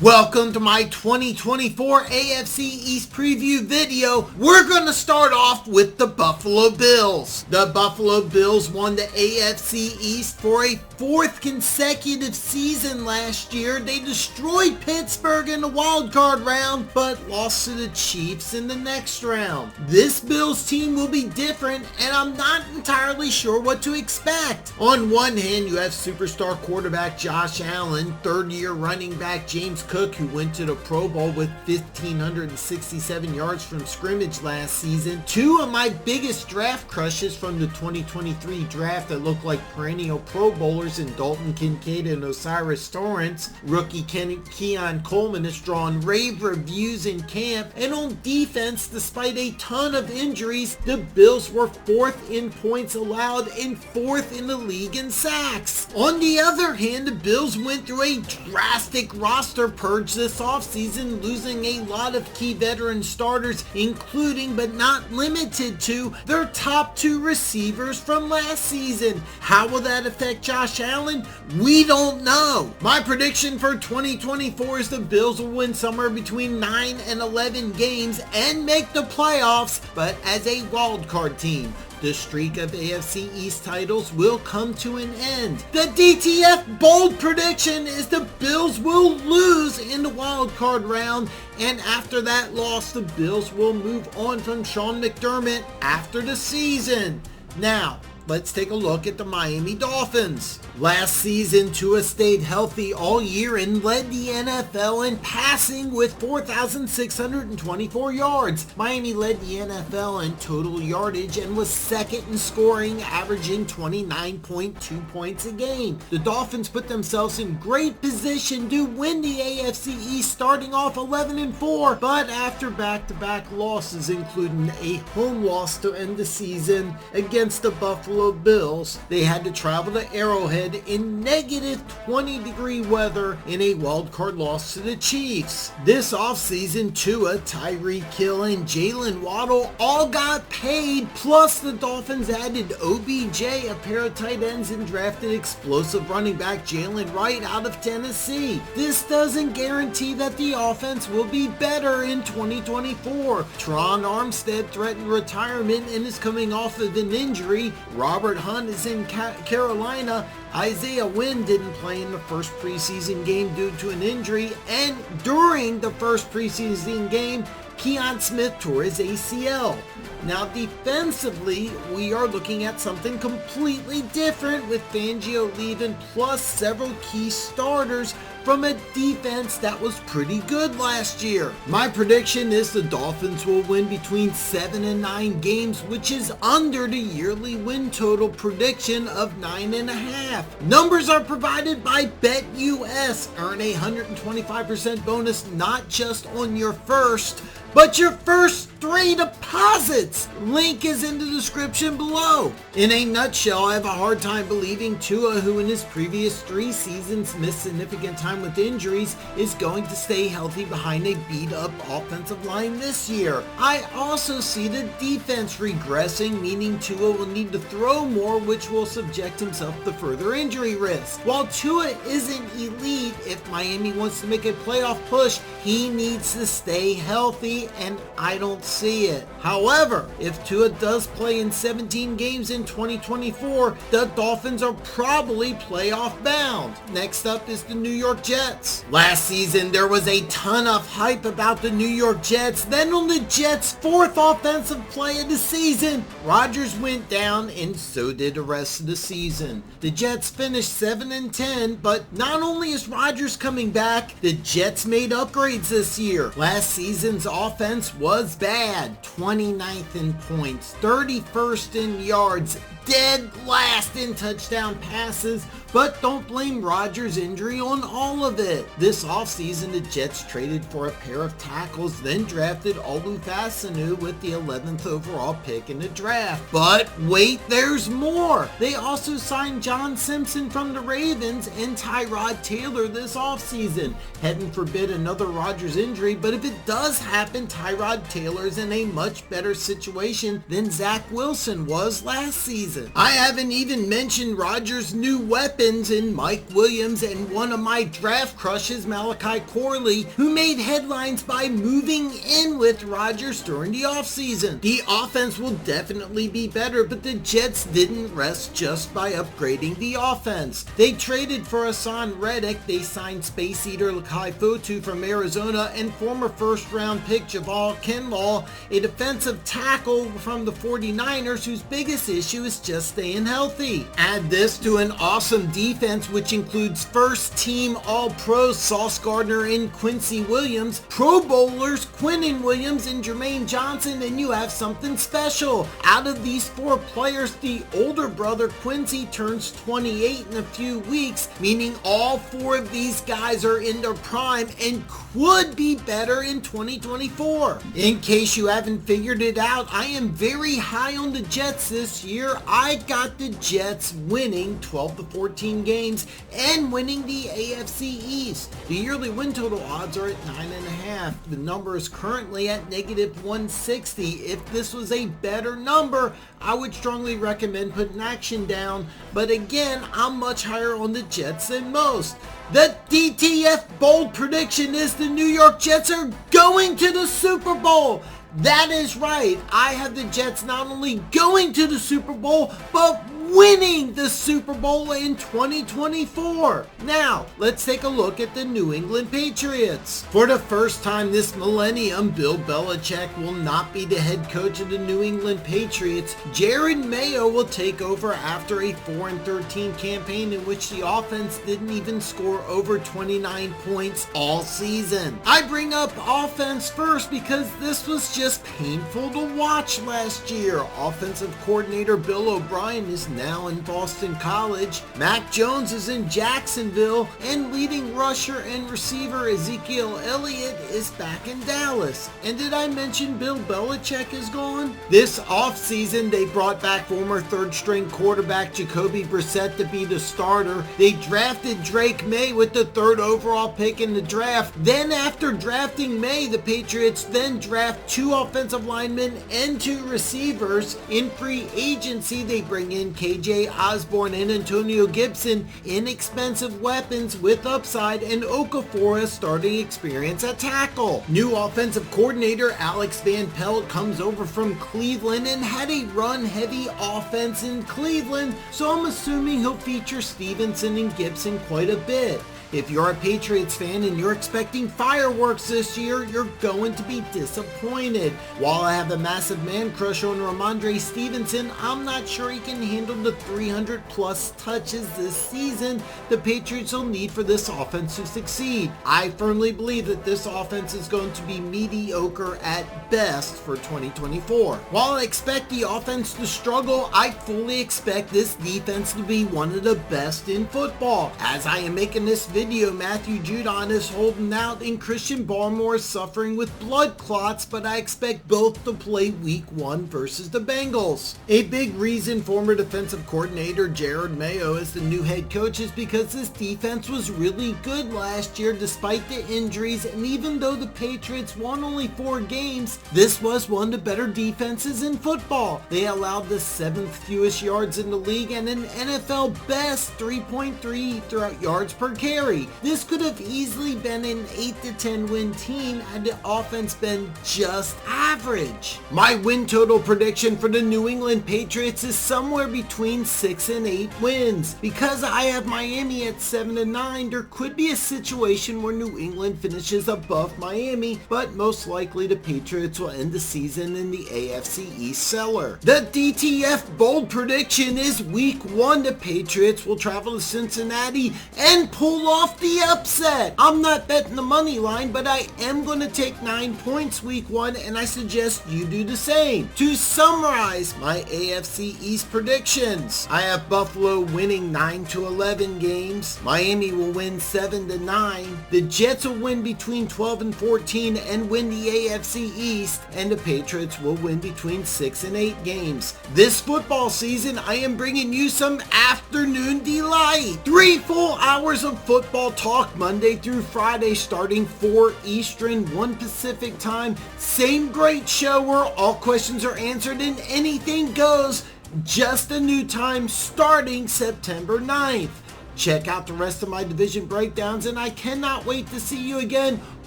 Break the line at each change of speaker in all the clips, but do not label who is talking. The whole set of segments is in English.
Welcome to my 2024 AFC East Preview video. We're going to start off with the Buffalo Bills. The Buffalo Bills won the AFC East for a fourth consecutive season last year. They destroyed Pittsburgh in the wild card round, but lost to the Chiefs in the next round. This Bills team will be different, and I'm not entirely sure what to expect. On one hand, you have superstar quarterback Josh Allen, third-year running back James Cook, who went to the Pro Bowl with 1,567 yards from scrimmage last season. Two of my biggest draft crushes from the 2023 draft that look like perennial Pro Bowlers in Dalton Kincaid and Osiris Torrance. Rookie Keon Coleman has drawn rave reviews in camp. And on defense, despite a ton of injuries, the Bills were fourth in points allowed and fourth in the league in sacks. On the other hand, the Bills went through a drastic roster purge this offseason, losing a lot of key veteran starters, including but not limited to their top two receivers from last season. How will that affect Josh Allen? We don't know. My prediction for 2024 is the Bills will win somewhere between 9 and 11 games and make the playoffs, but as a wild card team. The streak of AFC East titles will come to an end. The DTF Bold Prediction is the Bills will lose in the wild card round, and after that loss, the Bills will move on from Sean McDermott after the season. Now, let's take a look at the Miami Dolphins. Last season, Tua stayed healthy all year and led the NFL in passing with 4,624 yards. Miami led the NFL in total yardage and was second in scoring, averaging 29.2 points a game. The Dolphins put themselves in great position to win the AFC East, starting off 11-4, but after back-to-back losses, including a home loss to end the season against the Buffalo Bills, they had to travel to Arrowhead in negative 20-degree weather in a wildcard loss to the Chiefs. This offseason, Tua, Tyreek Hill, and Jalen Waddle all got paid, plus the Dolphins added OBJ, a pair of tight ends, and drafted explosive running back Jalen Wright out of Tennessee. This doesn't guarantee that the offense will be better in 2024. Teron Armstead threatened retirement and is coming off of an injury. Robert Hunt is in Carolina. Isaiah Wynn didn't play in the first preseason game due to an injury, and during the first preseason game, Keon Smith tore his ACL. Now defensively, we are looking at something completely different with Fangio leaving, plus several key starters from a defense that was pretty good last year. My prediction is the Dolphins will win between 7 and 9 games, which is under the yearly win total prediction of 9.5. Numbers are provided by BetUS. Earn a 125% bonus not just on your first, but your first 3 deposits. Link is in the description below. In a nutshell, I have a hard time believing Tua, who in his previous 3 seasons missed significant time with injuries, is going to stay healthy behind a beat-up offensive line this year. I also see the defense regressing, meaning Tua will need to throw more, which will subject himself to further injury risk. While Tua isn't elite, if Miami wants to make a playoff push, he needs to stay healthy, and I don't see it. However, if Tua does play in 17 games in 2024, the Dolphins are probably playoff bound. Next up is the New York Jets. Last season, there was a ton of hype about the New York Jets. Then on the Jets' 4th offensive play of the season, Rodgers went down and so did the rest of the season. The Jets finished 7-10, but not only is Rodgers coming back, the Jets made upgrades this year. Last season's offense was bad. 29th in points, 31st in yards, dead last in touchdown passes, but don't blame Rodgers' injury on all of it. This offseason, the Jets traded for a pair of tackles, then drafted Olu Fasanu with the 11th overall pick in the draft. But wait, there's more. They also signed John Simpson from the Ravens and Tyrod Taylor this offseason. Heaven forbid another Rodgers injury, but if it does happen, Tyrod Taylor is in a much better situation than Zach Wilson was last season. season. I haven't even mentioned Rodgers' new weapons in Mike Williams and one of my draft crushes, Malachi Corley, who made headlines by moving in with Rodgers during the offseason. The offense will definitely be better, but the Jets didn't rest just by upgrading the offense. They traded for Hassan Reddick, they signed Space Eater Lakai Fotu from Arizona, and former first-round pick Javal Kinlaw, a defensive tackle from the 49ers whose biggest issue is just staying healthy. Add this to an awesome defense which includes first-team All-Pros Sauce Gardner and Quincy Williams, Pro Bowlers Quinnen Williams and Jermaine Johnson, and you have something special. Out of these four players, the older brother Quincy turns 28 in a few weeks, meaning all four of these guys are in their prime and could be better in 2024. In case you haven't figured it out, I am very high on the Jets this year. I got the Jets winning 12 to 14 games and winning the AFC East. The yearly win total odds are at 9.5. The number is currently at -160. If this was a better number, I would strongly recommend putting action down, but again, I'm much higher on the Jets than most. The DTF Bold Prediction is the New York Jets are going to the Super Bowl. That is right. I have the Jets not only going to the Super Bowl, but winning the Super Bowl in 2024. Now, let's take a look at the New England Patriots. For the first time this millennium, Bill Belichick will not be the head coach of the New England Patriots. Jared Mayo will take over after a 4-13 campaign in which the offense didn't even score over 29 points all season. I bring up offense first because this was just painful to watch last year. Offensive coordinator Bill O'Brien is now in Boston College. Mac Jones is in Jacksonville, and leading rusher and receiver Ezekiel Elliott is back in Dallas. And did I mention Bill Belichick is gone? This offseason, they brought back former third-string quarterback Jacoby Brissett to be the starter. They drafted Drake May with the 3rd overall pick in the draft. Then after drafting May, the Patriots then draft 2 offensive linemen and 2 receivers. In free agency, they bring in KJ Osborne and Antonio Gibson, inexpensive weapons with upside, and Okafor starting experience at tackle. New offensive coordinator Alex Van Pelt comes over from Cleveland and had a run-heavy offense in Cleveland, so I'm assuming he'll feature Stevenson and Gibson quite a bit. If you're a Patriots fan and you're expecting fireworks this year, you're going to be disappointed. While I have a massive man crush on Ramondre Stevenson, I'm not sure he can handle the 300 plus touches this season the Patriots will need for this offense to succeed. I firmly believe that this offense is going to be mediocre at best for 2024. While I expect the offense to struggle, I fully expect this defense to be one of the best in football. As I am making this video, Matthew Judon is holding out and Christian Barmore is suffering with blood clots, but I expect both to play week 1 versus the Bengals. A big reason former defensive coordinator Jared Mayo is the new head coach is because this defense was really good last year despite the injuries, and even though the Patriots won only 4 games, this was one of the better defenses in football. They allowed the 7th fewest yards in the league and an NFL best 3.3 yards per carry. This could have easily been an 8 to 10 win team had the offense been just average. My win total prediction for the New England Patriots is somewhere between 6 and 8 wins. Because I have Miami at 7 to 9, there could be a situation where New England finishes above Miami, but most likely the Patriots will end the season in the AFC East cellar. The DTF Bold Prediction is week 1 the Patriots will travel to Cincinnati and pull off the upset. I'm not betting the money line, but I am going to take 9 points week 1, and I suggest you do the same. To summarize my AFC East predictions, I have Buffalo winning 9 to 11 games. Miami will win 7 to 9. The Jets will win between 12 and 14 and win the AFC East, and the Patriots will win between 6 and 8 games. This football season, I am bringing you some afternoon delight. 3 full hours of football talk Monday through Friday starting 4 Eastern, 1 Pacific time. Same great show where all questions are answered and anything goes. Just a new time starting September 9th. Check out the rest of my division breakdowns, and I cannot wait to see you again,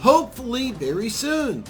hopefully very soon.